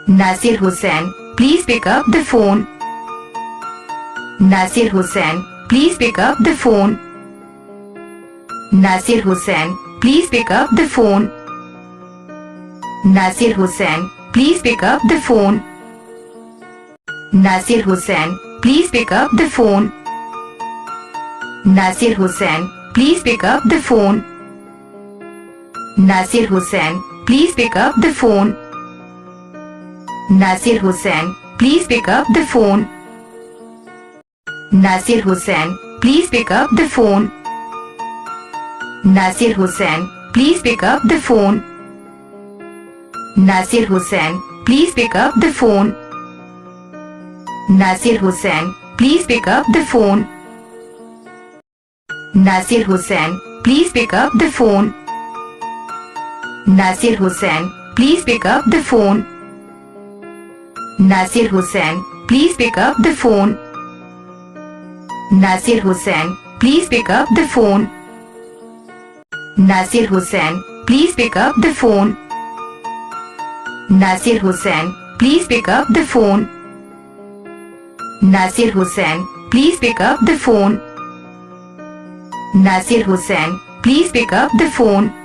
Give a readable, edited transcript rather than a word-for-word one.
Najir Hussain, please pick up the phone. Najir Hussain, please pick up the phone. Najir Hussain, please pick up the phone. Najir Hussain, please pick up the phone. Najir Hussain, please pick up the phone. Najir Hussain, please pick up the phone. Najir Hussain, please pick up the phone. Najir Hussain, please pick up the phone. Najir Hussain, please pick up the phone. Najir Hussain, please pick up the phone. Najir Hussain, please pick up the phone. Najir Hussain, please pick up the phone. Najir Hussain, please pick up the phone. Najir Hussain, please pick up the phone. Najir Hussain, please pick up the phone. Najir Hussain, please pick up the phone. Najir Hussain, please pick up the phone. Najir Hussain, please pick up the phone. Najir Hussain, please pick up the phone. Najir Hussain, please pick up the phone.